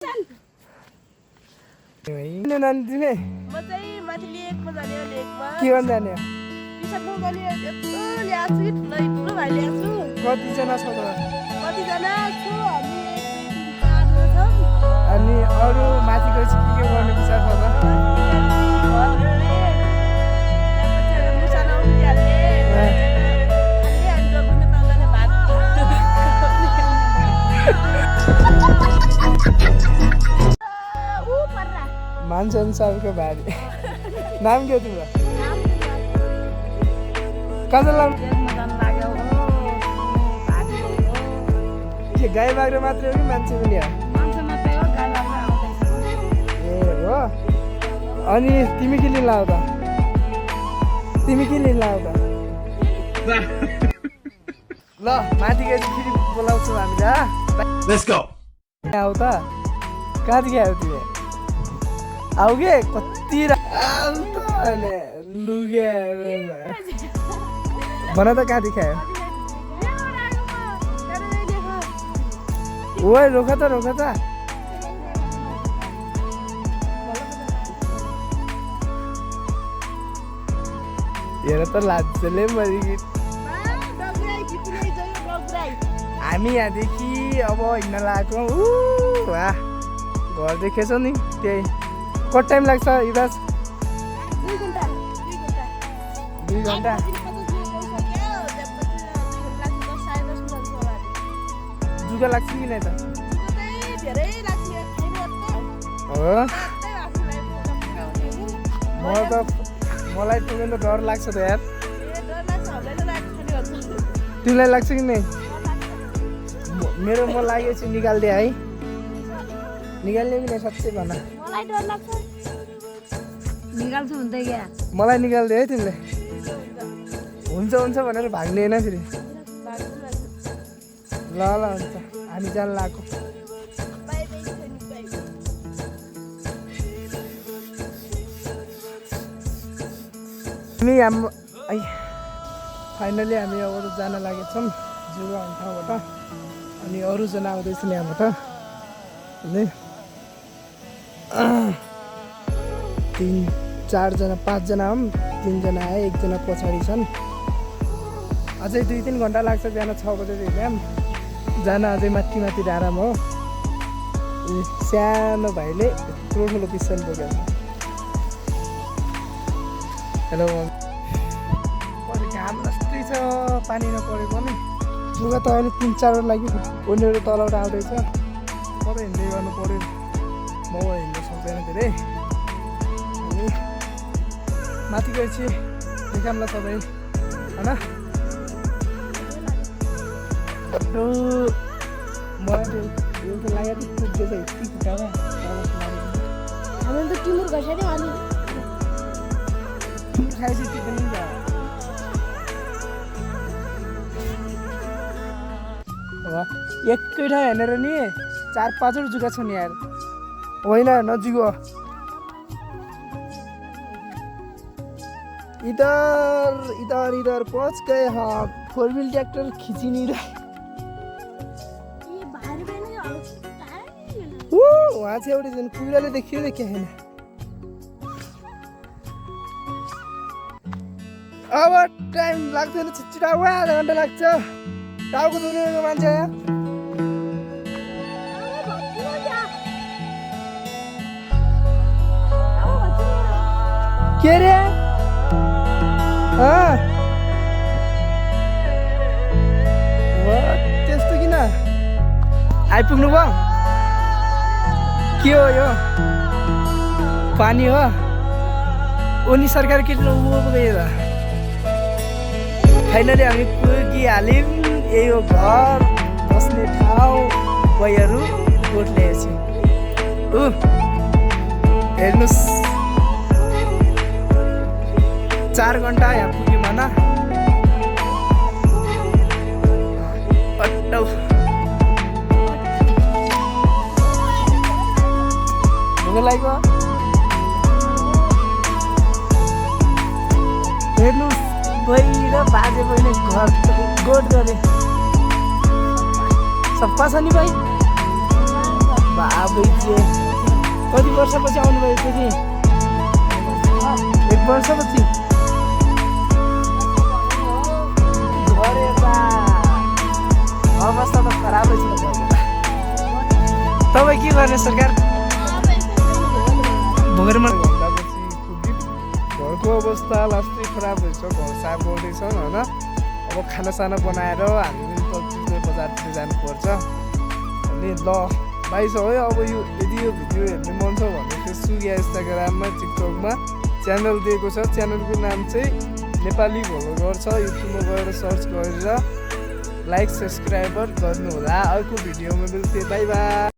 नानी तिमी म चाहिँ माथि लेकमा जाने हो लेकमा के गर्न जाने पिसाब जाने यस्तो ल्याएको छु कि ठुलो भाइ ल्याएको छु कतिजना छ त कतिजना छु हामी 1 2 3 4 छौँ अनि अरू माथिको चाहिँ के गर्ने विचार छ त मान्छे अनुसारको बारी नाम के तिम्रो काजल के गाई बाख्रा मात्रै हो कि मान्छे पनि हो ए हो अनि तिमी के लिन लाऊ त तिमी के लिन लाऊ त ल माथि गएर फेरि बोलाउँछौँ हामीले लेट्स गो आऊ त कहाँदेखि आऊ तिमी आऊ के कति लुगे भन त कहाँदेखि आयो ओए रोक त हेर त लाजले मरि हामी यहाँदेखि अब हिँड्न लागेको वाह घर देखेछ नि त्यही कति टाइम लाग्छ युवराज 2 घन्टा जुगा लाग्छ कि नै त हो मलाई पुग्नु त डर लाग्छ त यार तिमीलाई लाग्छ कि नै मेरो मन लागेपछि निकालिदिए है निकाल्ने पनि साँच्चै भन मलाई निकालिदिए है तिमीले हुन्छ भनेर भाग्ने होइन फेरि ल हुन्छ हामी जान लाग्यो फाइनली हामी अब जान लागेको छौँ जुगा ठाउँबाट अनि अरूजना आउँदैछन् यहाँबाट अनि 3 4 जना 5 जना हौँ 3 जना आए 1 जना पछाडि छन् अझै 2-3 घन्टा लाग्छ बिहान 6 बजेदेखि बिहान जान अझै माथि डाँडामा हो सानो भाइले यत्रो ठुलो पिसन बोकेको हेलो घाम जस्तै छ पानी नपरेको पनि जुगा त अहिले 3-4 लागि उनीहरू तलबाट आउँदैछ कतै हिँड्दै गर्नु पऱ्यो म हिँड्नु सक्दैन धेरै अनि माथि गएपछि देखाउँला सबै होइन मलाई एउटा लागेको पुग्दैछ यति खुट्टामा हामी त टिमुर घसेर अनि खाएपछि त्यो पनि एकै ठाउँ हेरेर नि 4-5 जुगा छन् यार होइन नजिक हो इधर पहुंच गए हाँ 4 व्हील ट्रैक्टर खींची नहीं रहा वहाँ से एउटा जन कुराले देखियो क्या है अब टाइम लाग्दैन छिटो आधा घन्टा लाग्छ टाउको दुखेको मान्छे के रे त्यस्तो किन आइपुग्नु भयो के हो यो पानी हो उनी सरकार किट्नु गयो फाइनली हामी पुगिहाल्यौँ यही हो घर बस्ने ठाउँ पैहरू गोठ ल्याएपछि हेर्नुहोस् 4 घन्टा यहाँ पुग्यौँ भन अट्टौ भोक लागेको हेर्नुहोस् बहिनी र बाजे बहिनी घर गोठ गरे सफा छ नि भाइ बाबैजी कति वर्षपछि आउनुभयो फेरि 1 वर्षपछि अरे बा अवस्था त खराबै छ तपाईँ के गर्ने सरकार भोगेरमा घन्टापछि पुग्यो घरको अवस्था लास्टै खराब रहेछ घर साफ गर्दैछ होइन अब खानासाना बनाएर हामी पनि बजारतिर जानुपर्छ अनि ल भाइ छ है अब यो यदि यो भिडियो हेर्ने मन छ भने फेसबुक या इन्स्टाग्राममा टिकटकमा च्यानल दिएको छ च्यानलको नाम चाहिँ नेपाली भ्लगर छ युट्युबमा गएर सर्च गरेर लाइक सब्सक्राइबर गर्नुहोला अर्को भिडियोमा मिल्थे बाई बाई